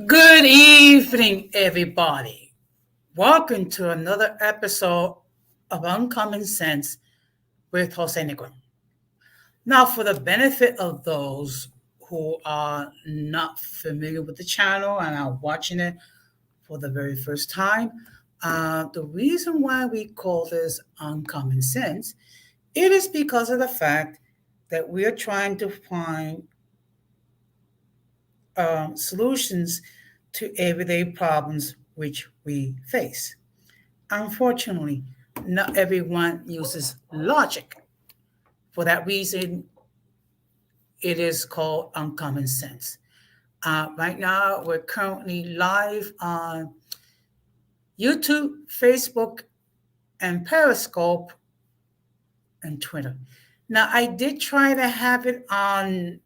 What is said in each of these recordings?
Good evening, everybody. Welcome to another episode of Uncommon Sense with Jose Negron. Now, for the benefit of those who are not familiar with the channel and are watching it for the very first time, the reason why we call this Uncommon Sense, it is because of the fact that we are trying to find solutions to everyday problems which we face. Unfortunately, not everyone uses logic. For that reason, it is called uncommon sense. Right now, we're currently live on YouTube, Facebook, and Periscope, and Twitter. Now, I did try to have it on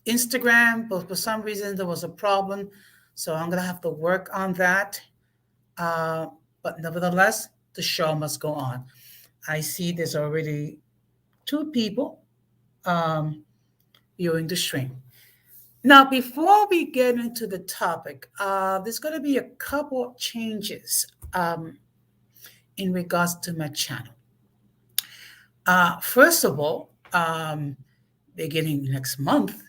Instagram, but for some reason there was a problem. So I'm going to have to work on that. But nevertheless, the show must go on. I see there's already 2 people viewing the stream. Now, before we get into the topic, there's going to be a couple changes in regards to my channel. First of all, beginning next month,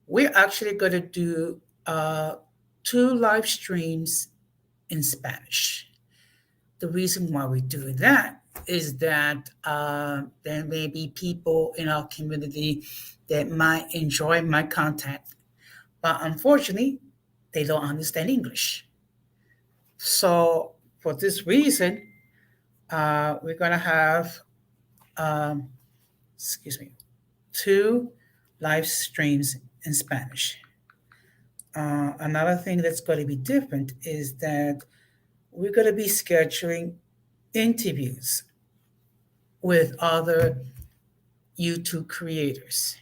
we're actually going to do 2 live streams in Spanish. The reason why we do that is that there may be people in our community that might enjoy my content, but unfortunately, they don't understand English. So for this reason, we're going to have, 2 live streams in Spanish. Another thing that's going to be different is that we're going to be scheduling interviews with other YouTube creators.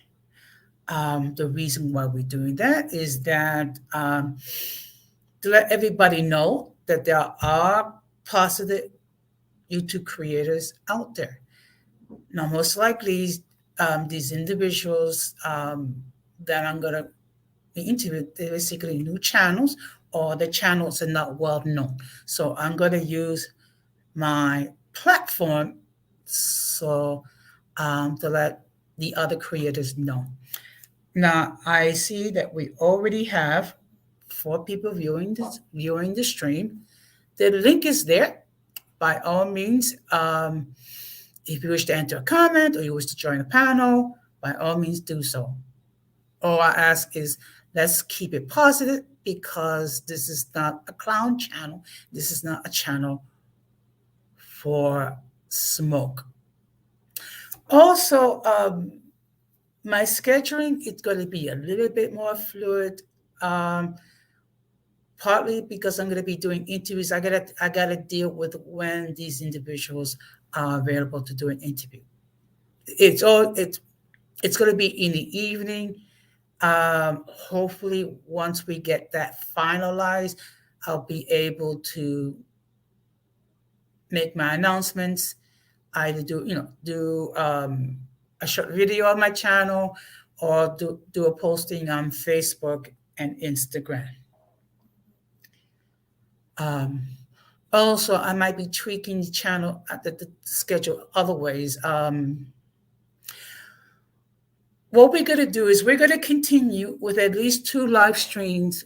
The reason why we're doing that is that to let everybody know that there are positive YouTube creators out there. Now, most likely, these individuals that I'm going to be interviewing, they're basically new channels, or the channels are not well known. So I'm going to use my platform so to let the other creators know. Now, I see that we already have 4 people viewing the stream. The link is there. By all means, if you wish to enter a comment or you wish to join a panel, by all means do so. All I ask is let's keep it positive, because this is not a clown channel. This is not a channel for smoke. Also, my scheduling is going to be a little bit more fluid, partly because I'm going to be doing interviews. I gotta deal with when these individuals are available to do an interview. It's going to be in the evening. Hopefully, once we get that finalized, I'll be able to make my announcements. Either do a short video on my channel, or do a posting on Facebook and Instagram. Also, I might be tweaking the channel, the schedule other ways. What we're going to do is we're going to continue with at least 2 live streams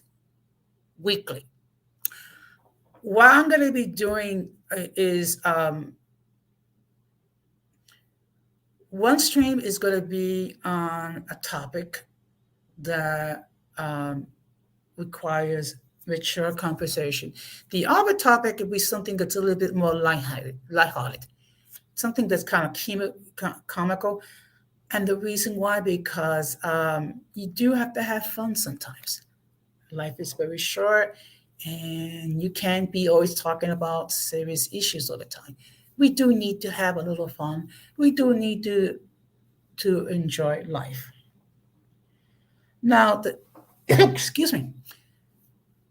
weekly. What I'm going to be doing is One stream is going to be on a topic that requires mature conversation. The other topic would be something that's a little bit more lighthearted, something that's kind of comical. And the reason why, because you do have to have fun sometimes. Life is very short, and you can't be always talking about serious issues all the time. We do need to have a little fun. We do need to enjoy life. Now, the excuse me.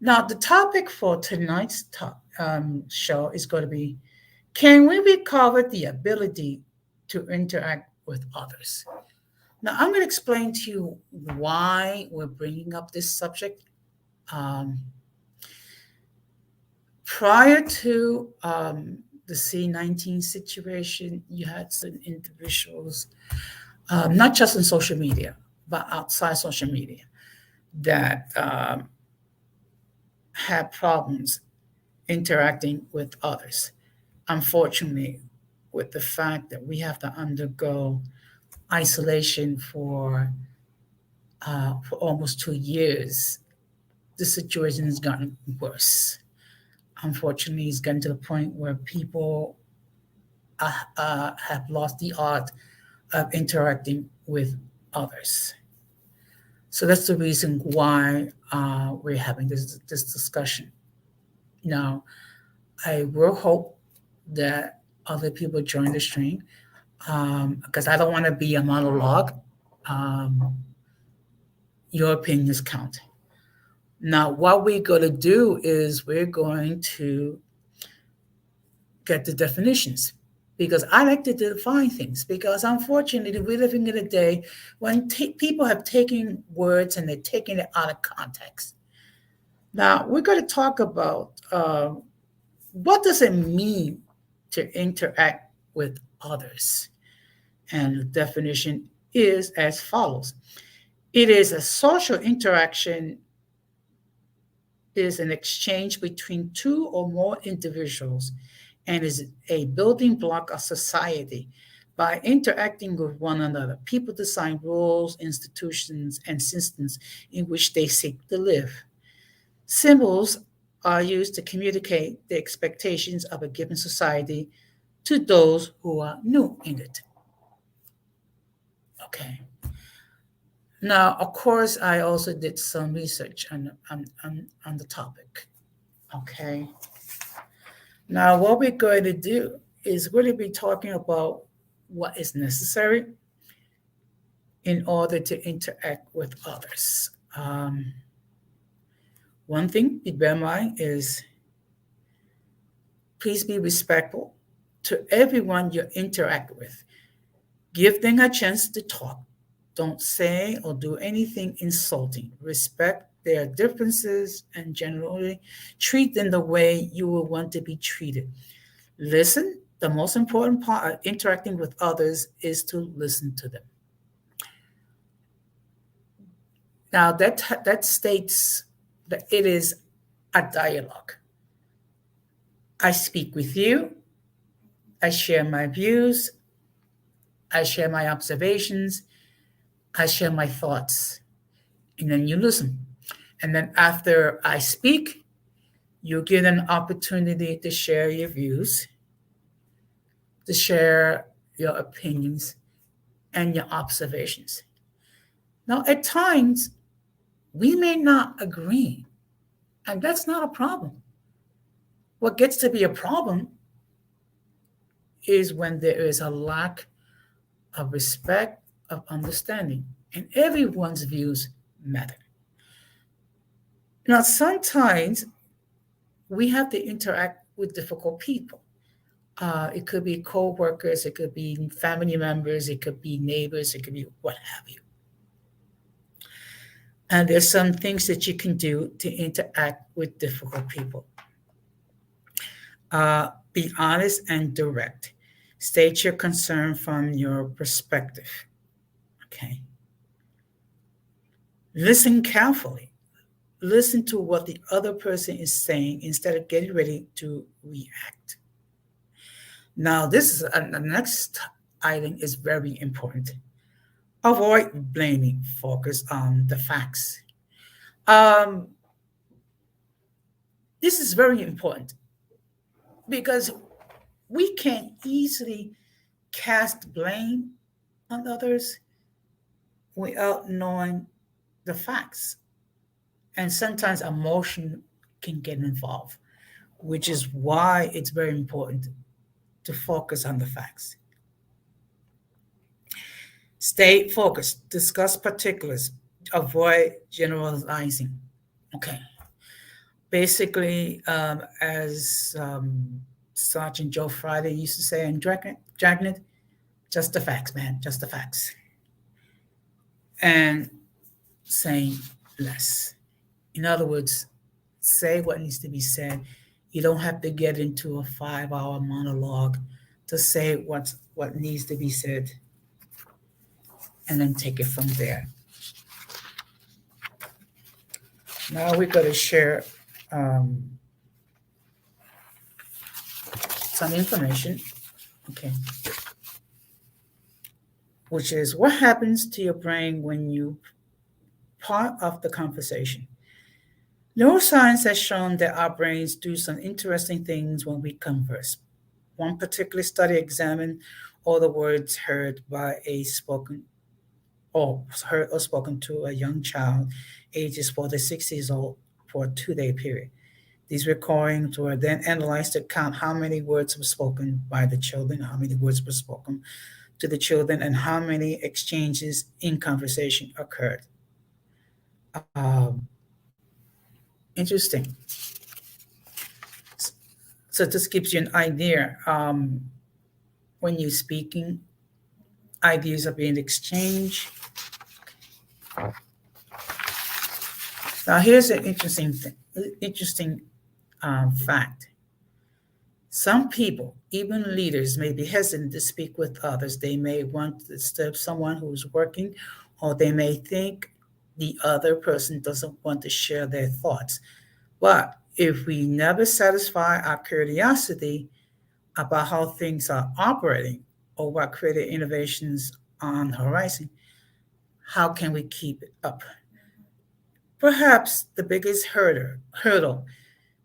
Now, the topic for tonight's show is going to be: can we recover the ability to interact with others? Now, I'm going to explain to you why we're bringing up this subject. Um, Prior to the C-19 situation, you had some individuals, not just in social media, but outside social media, that had problems interacting with others. Unfortunately, with the fact that we have to undergo isolation for almost 2 years, the situation has gotten worse. Unfortunately, it's gotten to the point where people have lost the art of interacting with others. So that's the reason why we're having this discussion. Now, I will hope that other people join the stream, because I don't want to be a monologue. Um, your opinions count. Now, what we're going to do is we're going to get the definitions, because I like to define things, because unfortunately we're living in a day when people have taken words and they're taking it out of context. Now, we're going to talk about what does it mean to interact with others. And the definition is as follows: it is a social interaction, is an exchange between two or more individuals, and is a building block of society. By interacting with one another, people design rules, institutions, and systems in which they seek to live. Symbols are used to communicate the expectations of a given society to those who are new in it. Okay. Now, of course, I also did some research on the topic. Okay. Now, what we're going to do is really be talking about what is necessary in order to interact with others. One thing to bear in mind is please be respectful to everyone you interact with. Give them a chance to talk. Don't say or do anything insulting. Respect their differences and generally treat them the way you will want to be treated. Listen. The most important part of interacting with others is to listen to them. Now, that states that it is a dialogue. I speak with you. I share my views. I share my observations. I share my thoughts. And then you listen. And then after I speak, you get an opportunity to share your views, to share your opinions and your observations. Now, at times, we may not agree, and that's not a problem. What gets to be a problem is when there is a lack of respect, of understanding, and everyone's views matter. Now, sometimes we have to interact with difficult people. It could be co-workers, it could be family members, it could be neighbors, it could be what have you. And there's some things that you can do to interact with difficult people. Be honest and direct. State your concern from your perspective. Okay. Listen carefully. Listen to what the other person is saying instead of getting ready to react. Now, this is the next item is very important. Avoid blaming, focus on the facts. Um, this is very important because we can easily cast blame on others without knowing the facts. And sometimes emotion can get involved, which is why it's very important to focus on the facts. Stay focused, discuss particulars, avoid generalizing. Okay. Basically, as Sergeant Joe Friday used to say in Dragnet, just the facts, man, just the facts. And saying less. In other words, say what needs to be said. You don't have to get into a 5-hour monologue to say what needs to be said and then take it from there. Now we're going to share some information, okay, which is what happens to your brain when you part of the conversation. Neuroscience has shown that our brains do some interesting things when we converse. One particular study examined all the words heard by a spoken or heard or spoken to a young child ages 4 to 6 years old for a 2-day period. These recordings were then analyzed to count how many words were spoken by the children, how many words were spoken to the children, and how many exchanges in conversation occurred. Interesting. So this gives you an idea. When you're speaking, ideas are being exchanged. Now here's an interesting fact. Some people, even leaders, may be hesitant to speak with others. They may want to disturb someone who's working, or they may think the other person doesn't want to share their thoughts. But if we never satisfy our curiosity about how things are operating or what creative innovations are on the horizon, how can we keep it up? Perhaps the biggest hurdle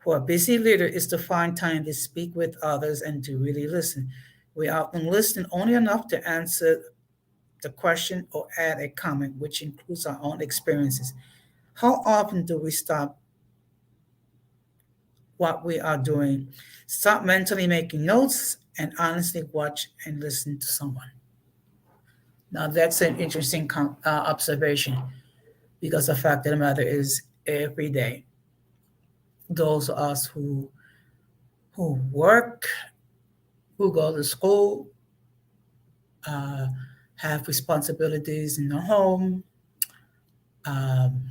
for a busy leader is to find time to speak with others and to really listen. We often listen only enough to answer the question or add a comment, which includes our own experiences. How often do we stop what we are doing, stop mentally making notes, and honestly watch and listen to someone? Now, that's an interesting observation because the fact of the matter is, every day, those of us who work, who go to school, uh, have responsibilities in the home, um,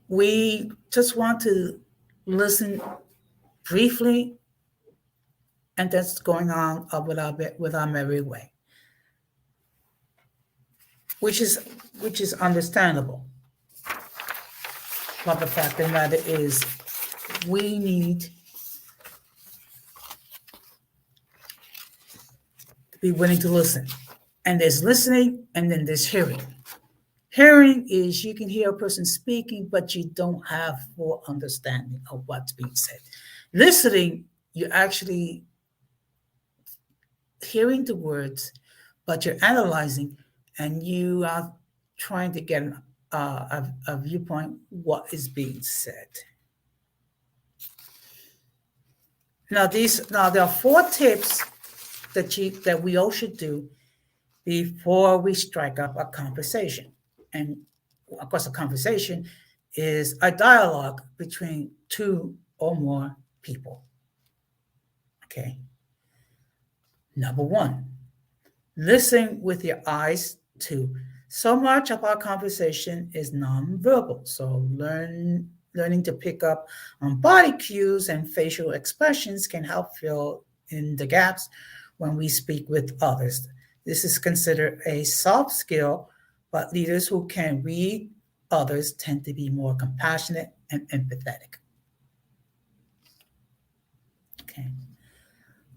we just want to listen briefly, and that's going on with our merry way, which is understandable. But the fact of the matter is, we need to be willing to listen. And there's listening, and then there's hearing. Hearing is you can hear a person speaking, but you don't have full understanding of what's being said. Listening, you're actually hearing the words, but you're analyzing, and you are trying to get a viewpoint what is being said. Now there are 4 tips that we all should do before we strike up a conversation. And of course, a conversation is a dialogue between 2 or more people. Okay. Number 1, listen with your eyes too. So much of our conversation is nonverbal. So learning to pick up on body cues and facial expressions can help fill in the gaps when we speak with others. This is considered a soft skill, but leaders who can read others tend to be more compassionate and empathetic. Okay.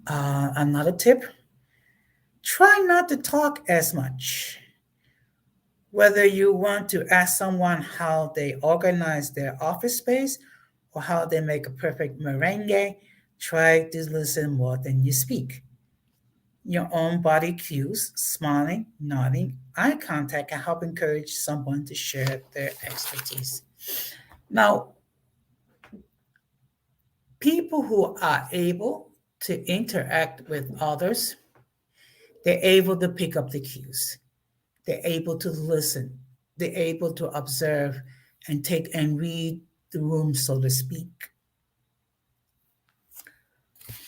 Another tip, try not to talk as much. Whether you want to ask someone how they organize their office space or how they make a perfect meringue, try to listen more than you speak. Your own body cues, smiling, nodding, eye contact can help encourage someone to share their expertise. Now, people who are able to interact with others, they're able to pick up the cues. They're able to listen. They're able to observe and take and read the room, so to speak.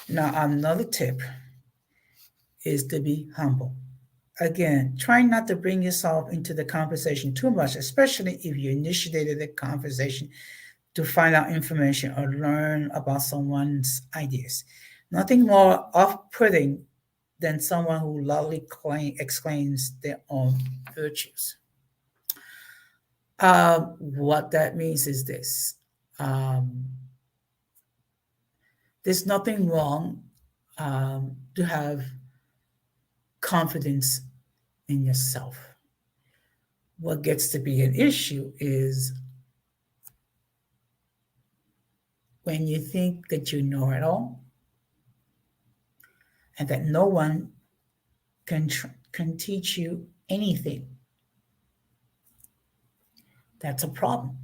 Now, another tip is to be humble. Again, try not to bring yourself into the conversation too much, especially if you initiated the conversation to find out information or learn about someone's ideas. Nothing more off putting than someone who loudly exclaims their own virtues. What that means is this, um, there's nothing wrong to have confidence in yourself. What gets to be an issue is when you think that you know it all and that no one can teach you anything. That's a problem,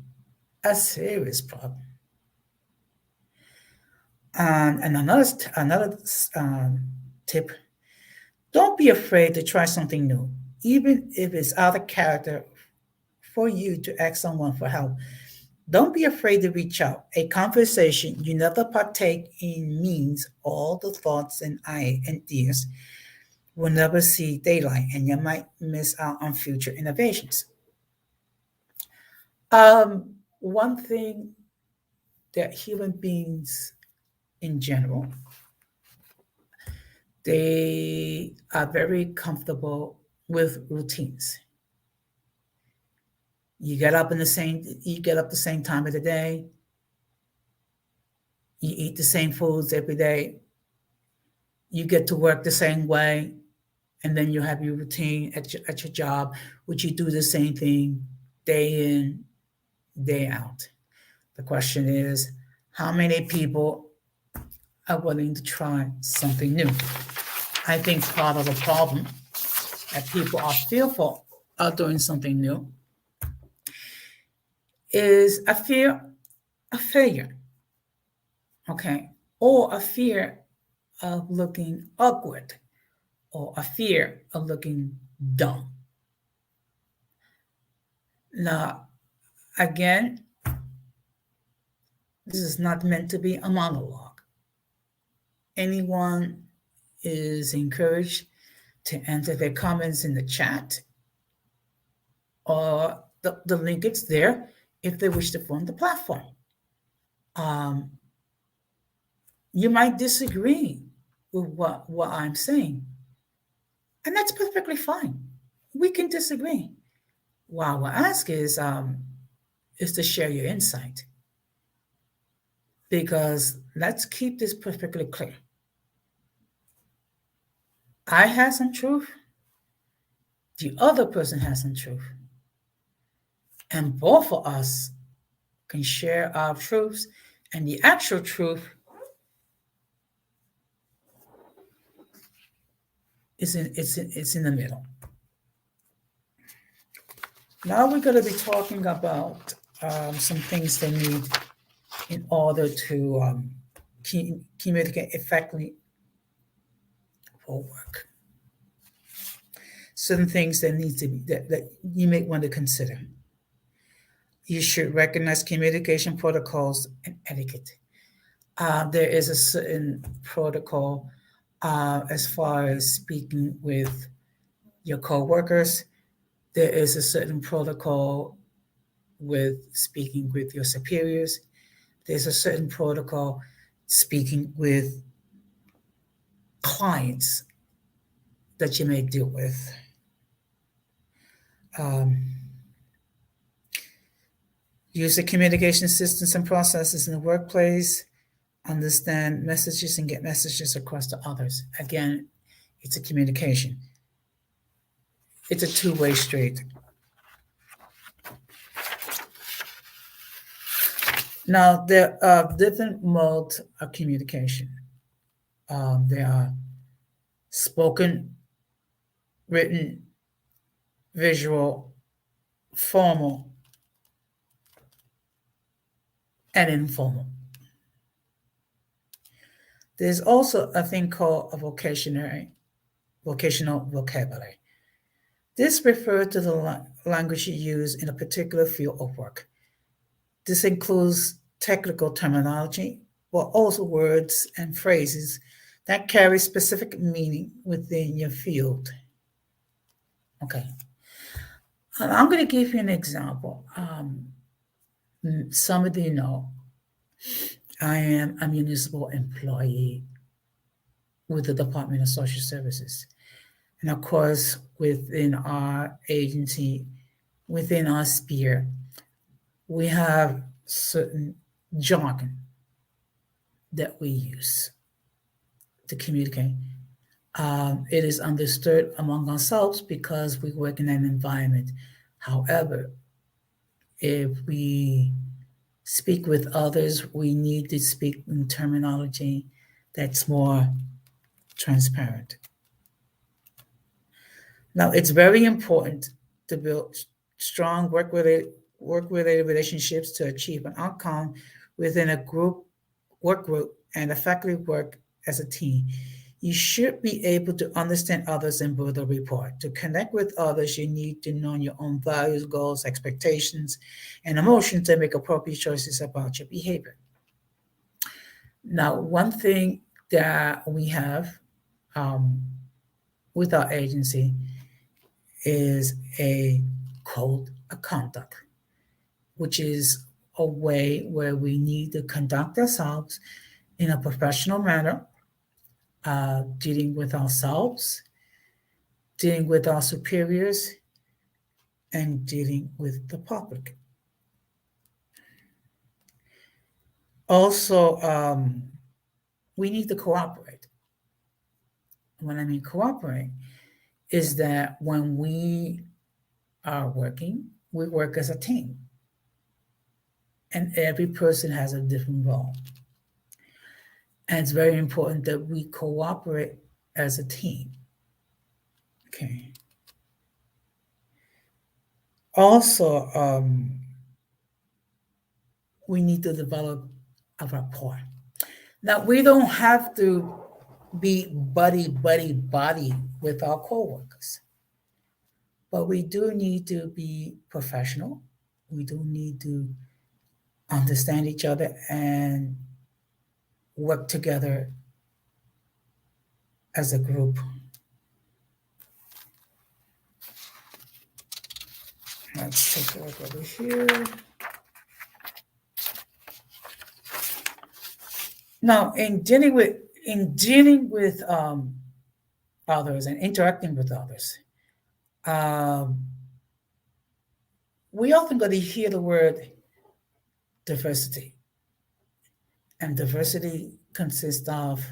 a serious problem. And another tip: don't be afraid to try something new, even if it's out of character for you to ask someone for help. Don't be afraid to reach out. A conversation you never partake in means all the thoughts and ideas will never see daylight, and you might miss out on future innovations. Um, One thing that human beings in general, they are very comfortable with routines. You get up the same time of the day, you eat the same foods every day, you get to work the same way, and then you have your routine at your job, which you do the same thing day in, day out. The question is, how many people are willing to try something new? I think part of the problem that people are fearful of doing something new is a fear of failure, okay? Or a fear of looking awkward, or a fear of looking dumb. Now, again, this is not meant to be a monologue. Anyone is encouraged to enter their comments in the chat, or the link is there if they wish to form the platform. Um, you might disagree with what I'm saying, and that's perfectly fine. We can disagree. What I will ask is to share your insight, because let's keep this perfectly clear. I have some truth, the other person has some truth, and both of us can share our truths, and the actual truth it's in the middle. Now we're going to be talking about some things they need in order to communicate effectively for work. Certain things that need to be that you may want to consider. You should recognize communication protocols and etiquette. There is a certain protocol as far as speaking with your coworkers. There is a certain protocol with speaking with your superiors. There's a certain protocol speaking with clients that you may deal with. Use the communication systems and processes in the workplace. understand messages and get messages across to others. Again, it's a communication. It's a two-way street. Now, there are different modes of communication. There are spoken, written, visual, formal, and informal. There's also a thing called a vocational vocabulary. This refers to the language you use in a particular field of work. This includes technical terminology, but also words and phrases that carry specific meaning within your field. Okay, I'm going to give you an example. Some of you know I am a municipal employee with the Department of Social Services. And of course, within our agency, within our sphere, we have certain jargon that we use to communicate. It is understood among ourselves because we work in an environment. However, if we speak with others, we need to speak in terminology that's more transparent. Now, it's very important to build strong work-related relationships to achieve an outcome within a work group, and effectively work as a team. You should be able to understand others and build a rapport. To connect with others, you need to know your own values, goals, expectations, and emotions to make appropriate choices about your behavior. Now, one thing that we have um, with our agency is a code of conduct, which is a way where we need to conduct ourselves in a professional manner, dealing with ourselves, dealing with our superiors, and dealing with the public. Also, we need to cooperate. When I mean cooperate, is that when we are working, we work as a team. And every person has a different role. And it's very important that we cooperate as a team. Okay. Also, we need to develop a rapport. Now, we don't have to be buddy with our coworkers, but we do need to be professional. We do need to understand each other and work together as a group. Let's take a look over here. Now, in dealing with others and interacting with others, um, we often going to hear the word diversity, and diversity consists of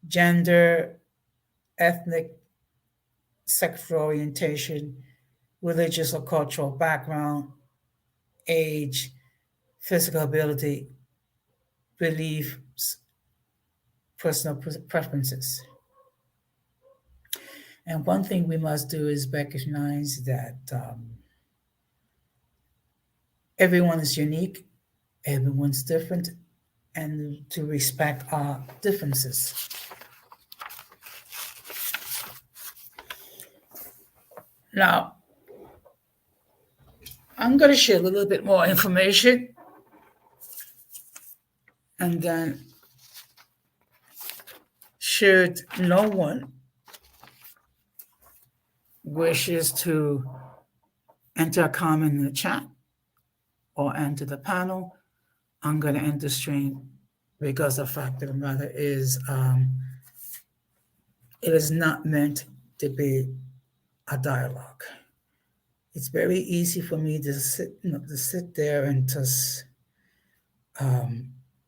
gender, ethnic, sexual orientation, religious or cultural background, age, physical ability, beliefs, personal preferences. And one thing we must do is recognize that everyone is unique, everyone's different, and to respect our differences. Now, I'm going to share a little bit more information, and then should no one wishes to enter a comment in the chat or enter the panel, I'm going to end the stream because the fact of the matter is it is not meant to be a dialogue. It's very easy for me to sit there and just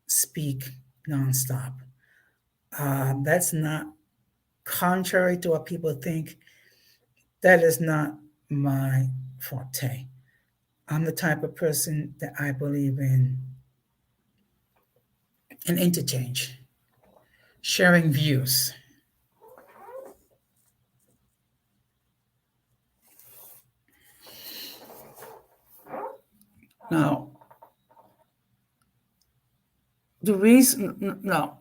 speak nonstop. That's not contrary to what people think. That is not my forte. I'm the type of person that I believe in interchange, sharing views. Now, the reason, no,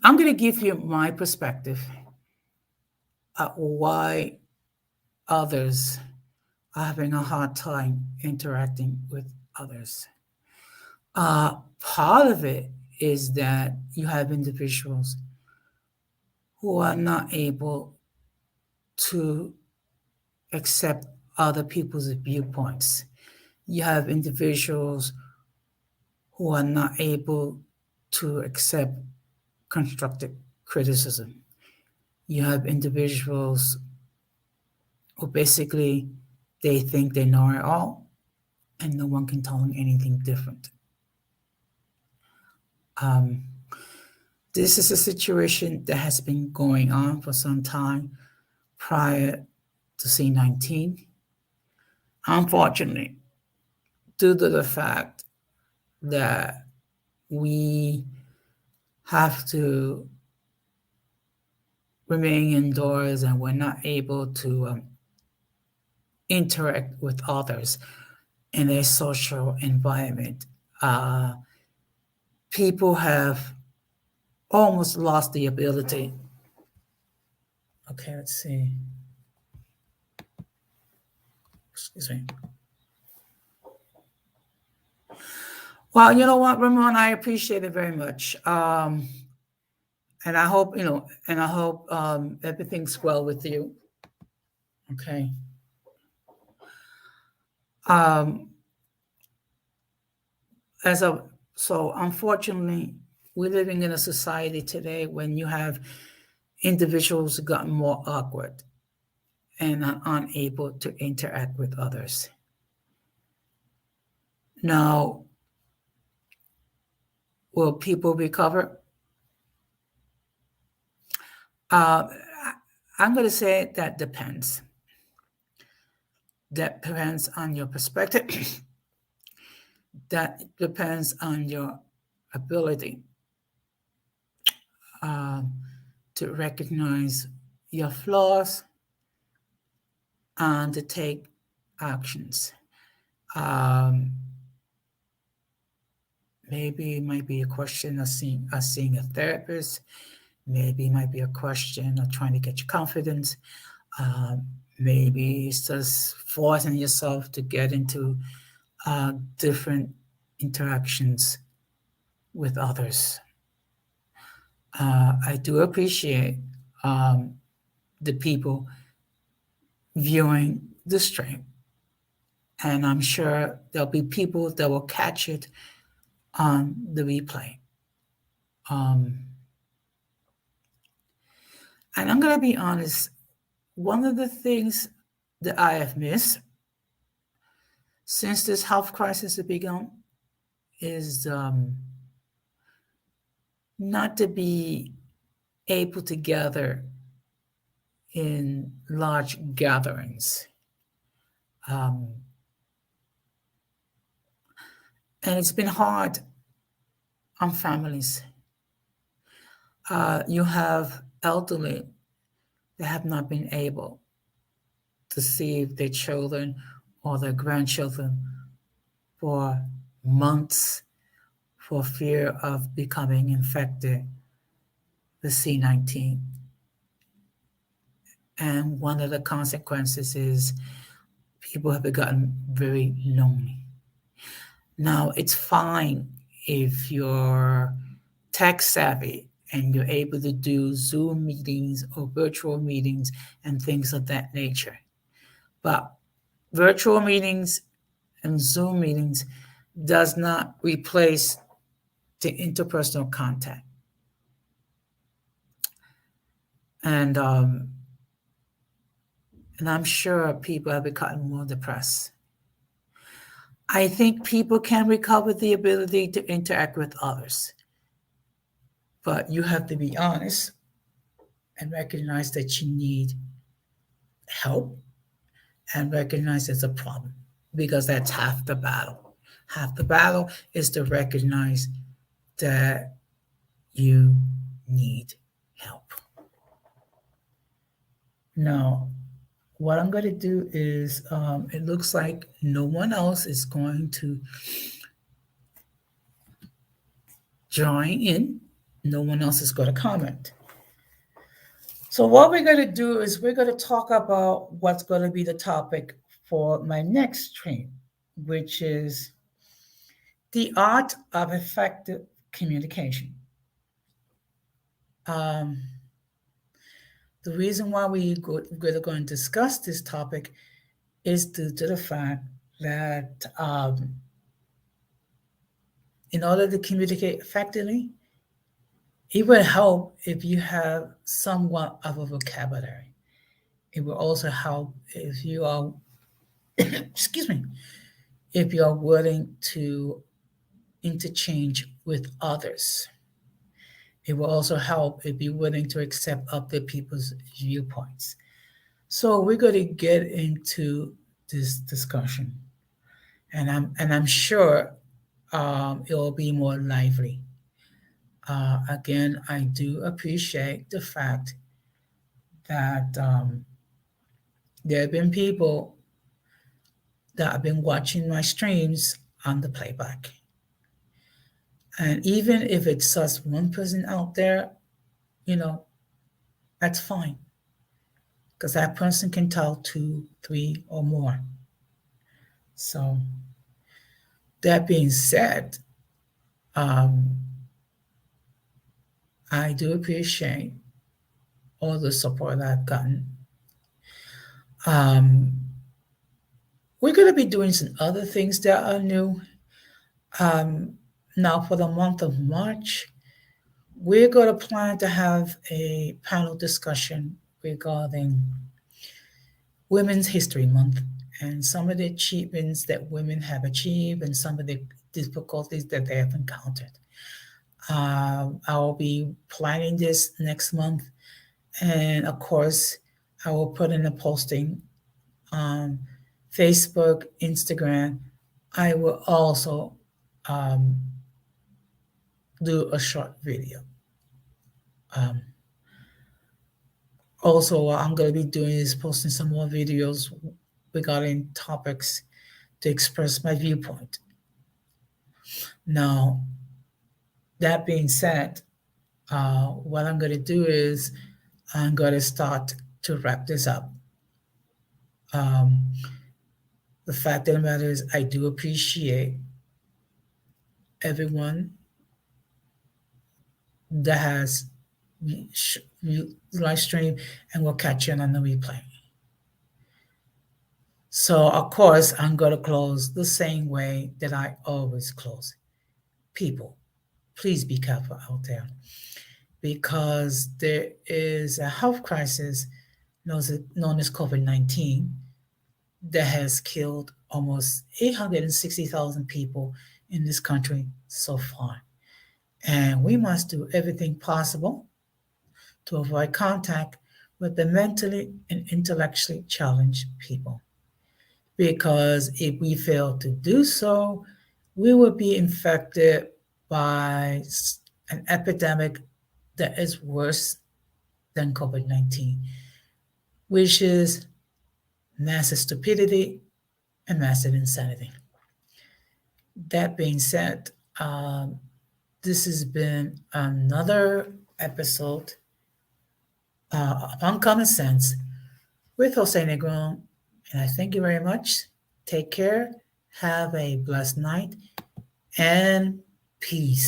I'm going to give you my perspective at why others are having a hard time interacting with others. Part of it is that you have individuals who are not able to accept other people's viewpoints. You have individuals who are not able to accept constructive criticism. You have individuals who basically they think they know it all and no one can tell them anything different. Um, this is a situation that has been going on for some time prior to C-19. Unfortunately, due to the fact that we have to remain indoors and we're not able to interact with others in a social environment, people have almost lost the ability. Okay, let's see. Excuse me. Well, you know what, Ramon, I appreciate it very much. And I hope, everything's well with you. Okay. So unfortunately, we're living in a society today when you have individuals who gotten more awkward and are unable to interact with others. Now, will people recover? I'm going to say that depends. That depends on your perspective. That depends on your ability to recognize your flaws and to take actions. Maybe it might be a question of seeing a therapist. Maybe it might be a question of trying to get your confidence. Maybe it's just forcing yourself to get into different interactions with others. I do appreciate the people viewing the stream, and I'm sure there'll be people that will catch it on the replay. And I'm going to be honest, one of the things that I have missed since this health crisis has begun is not to be able to gather in large gatherings. And it's been hard on families. You have elderly that have not been able to see their children or their grandchildren for months for fear of becoming infected with C-19. And one of the consequences is people have gotten very lonely. Now, it's fine if you're tech savvy and you're able to do Zoom meetings or virtual meetings and things of that nature. But virtual meetings and Zoom meetings does not replace the interpersonal contact. And I'm sure people have become more depressed. I think people can recover the ability to interact with others. But you have to be honest and recognize that you need help and recognize it's a problem because that's half the battle. Half the battle is to recognize that you need help. Now, what I'm going to do is it looks like no one else is going to join in, no one else is going to comment. So, what we're going to do is we're going to talk about what's going to be the topic for my next stream, which is the art of effective communication. Um, the reason why we're going to discuss this topic is due to the fact that in order to communicate effectively, it will help if you have somewhat of a vocabulary. It will also help if you are, excuse me, if you are willing to interchange with others. It will also help if you're willing to accept other people's viewpoints. So we're going to get into this discussion, and I'm sure it will be more lively. Again, I do appreciate the fact that there have been people that have been watching my streams on the playback. And even if it's just one person out there, you know, that's fine. Because that person can tell two, three, or more. So, that being said, um, I do appreciate all the support I've gotten. Um, we're going to be doing some other things that are new. Um, Now, for the month of March, we're going to plan to have a panel discussion regarding Women's History Month and some of the achievements that women have achieved and some of the difficulties that they have encountered. I'll be planning this next month, and of course, I will put in a posting on Facebook, Instagram. I will also um, do a short video. Um, Also, what I'm going to be doing is posting some more videos regarding topics to express my viewpoint. Now, that being said, what I'm going to do is I'm going to start to wrap this up. Um, the fact of the matter is, I do appreciate everyone that has live stream and will catch you on the replay. So, of course, I'm going to close the same way that I always close. People, please be careful out there because there is a health crisis known as COVID 19 that has killed almost 860,000 people in this country so far. And we must do everything possible to avoid contact with the mentally and intellectually challenged people. Because if we fail to do so, we will be infected by an epidemic that is worse than COVID 19, which is massive stupidity and massive insanity. That being said, this has been another episode of Uncommon Sense with Jose Negron, and I thank you very much. Take care, have a blessed night, and peace.